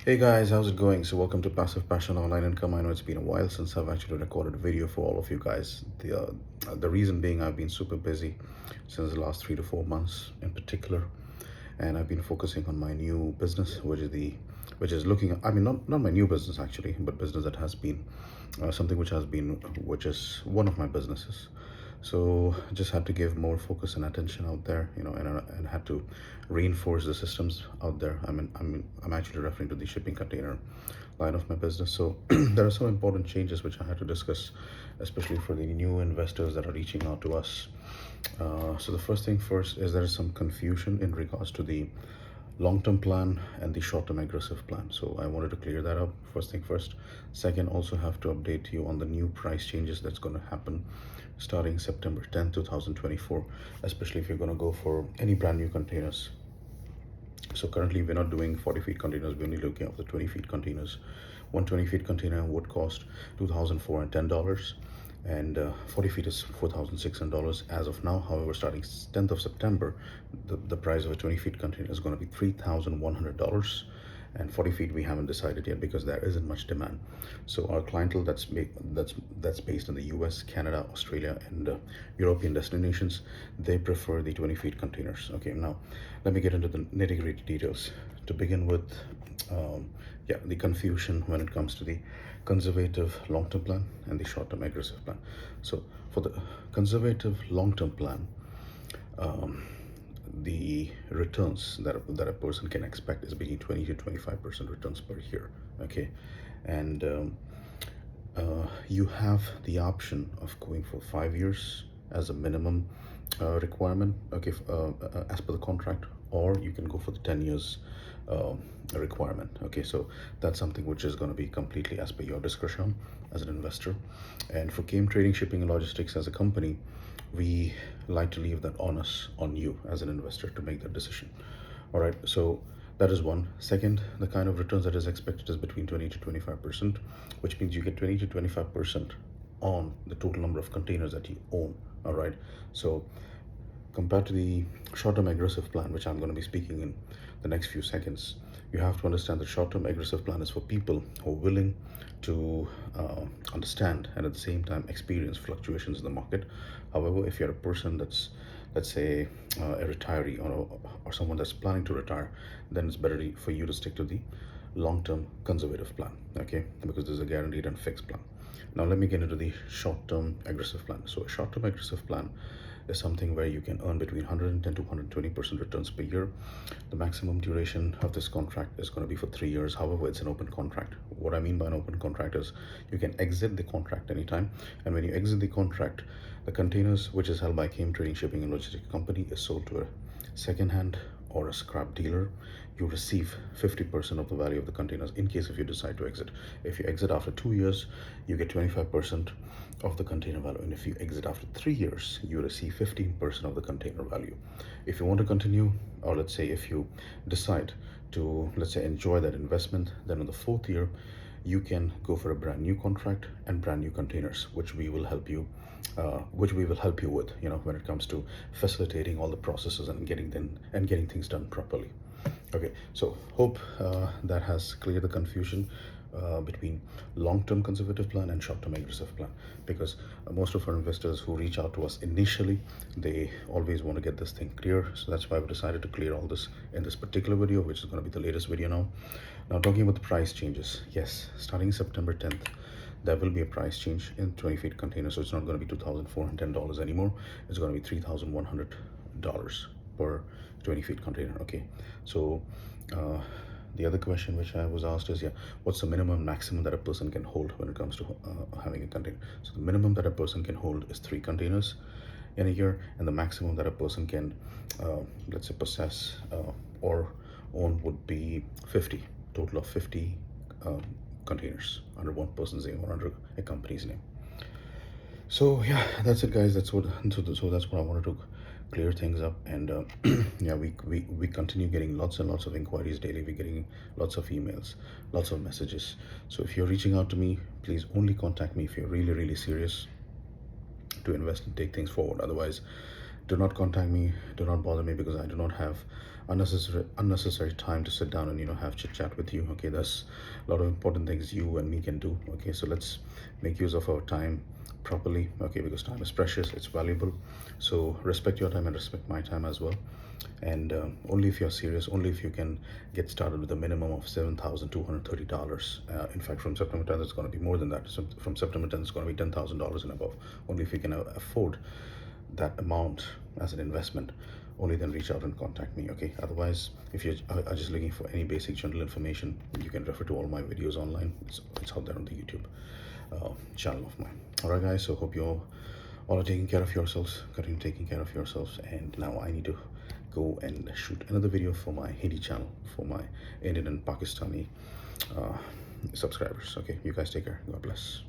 Hey guys, how's it going? So welcome to Passive Passion Online Income. I know it's been a while since I've actually recorded a video for all of you guys. The reason being I've been super busy since the last 3 to 4 months in particular, and I've been focusing on my new business, which is looking. I mean, not my new business actually, but business that has been something which is one of my businesses. So just had to give more focus and attention out there, and had to reinforce the systems out there. I'm actually referring to the shipping container line of my business. So there are some important changes which I had to discuss, especially for the new investors that are reaching out to us. So the first thing first is there is some confusion in regards to the long-term plan and the short-term aggressive plan. So I wanted to clear that up first thing first. Second, also have to update you on the new price changes that's going to happen starting September 10th 2024, especially if you're going to go for any brand new containers. So currently we're not doing 40 feet containers, we're only looking at the 20 feet containers. One 20 feet container would cost $2,410, and 40 feet is $4,600 as of now. However, starting 10th of September, the price of a 20 feet container is going to be $3,100, and 40 feet we haven't decided yet because there isn't much demand. So our clientele that's based in the US, Canada, Australia, and European destinations, they prefer the 20 feet containers. Okay, now let me get into the nitty-gritty details. To begin with, the confusion when it comes to the conservative long-term plan and the short-term aggressive plan. So for the conservative long-term plan, the returns that a person can expect is between 20 to 25% returns per year. Okay, and you have the option of going for 5 years as a minimum requirement, okay, as per the contract, or you can go for the 10 years requirement. Okay, so that's something which is going to be completely as per your discretion as an investor. And for Game Trading, Shipping and Logistics as a company, we like to leave that onus on you as an investor to make that decision. All right, so that is one. Second, the kind of returns that is expected is between 20 to 25%, which means you get 20 to 25% on the total number of containers that you own. All right, so compared to the short-term aggressive plan, which I'm going to be speaking in the next few seconds, you have to understand the short-term aggressive plan is for people who are willing to understand and at the same time experience fluctuations in the market. However, if you're a person that's, let's say, a retiree or someone that's planning to retire, then it's better for you to stick to the long-term conservative plan, okay, because there's a guaranteed and fixed plan. Now let me get into the short-term aggressive plan. So a short-term aggressive plan is something where you can earn between 110 to 120% returns per year. The maximum duration of this contract is going to be for 3 years. However, it's an open contract. What I mean by an open contract is you can exit the contract anytime, and when you exit the contract, the containers which is held by Game Trading, Shipping and Logistics Company is sold to a second-hand or a scrap dealer. You receive 50% of the value of the containers in case if you decide to exit. If you exit after 2 years, you get 25% of the container value, and if you exit after 3 years, you receive 15% of the container value. If you want to continue, or let's say if you decide to, let's say, enjoy that investment, then in the fourth year you can go for a brand new contract and brand new containers, which we will help you with, when it comes to facilitating all the processes and getting things done properly. Okay, so hope that has cleared the confusion between long-term conservative plan and short-term aggressive plan, because most of our investors who reach out to us initially, they always want to get this thing clear. So that's why we decided to clear all this in this particular video, which is going to be the latest video now. Now talking about the price changes, yes, starting September 10th, there will be a price change in 20 feet container. So it's not going to be $2,410 anymore. It's going to be $3,100 per 20 feet container. Okay, so the other question which I was asked is, what's the minimum maximum that a person can hold when it comes to having a container? So the minimum that a person can hold is 3 containers in a year, and the maximum that a person can let's say possess or own would be 50, total of 50 containers under one person's name or under a company's name. So that's it guys, that's what I wanted to clear things up. And we continue getting lots and lots of inquiries daily. We're getting lots of emails, lots of messages. So if you're reaching out to me, please only contact me if you're really serious to invest and take things forward. Otherwise, Do not contact me, do not bother me, because I do not have unnecessary time to sit down and have chit chat with you. Okay, there's a lot of important things you and me can do. Okay, so let's make use of our time properly. Okay, because time is precious, it's valuable. So respect your time and respect my time as well. And only if you're serious, only if you can get started with a minimum of $7,230. In fact, from September 10th, it's going to be more than that. So from September 10th, it's going to be $10,000 and above. Only if you can afford that amount as an investment, only then reach out and contact me. Okay, otherwise, if you are just looking for any basic general information, you can refer to all my videos online. It's out there on the YouTube channel of mine. All right, guys, so hope you all are taking care of yourselves, continue taking care of yourselves. And now I need to go and shoot another video for my Hindi channel, for my Indian and Pakistani subscribers. Okay, you guys take care. God bless.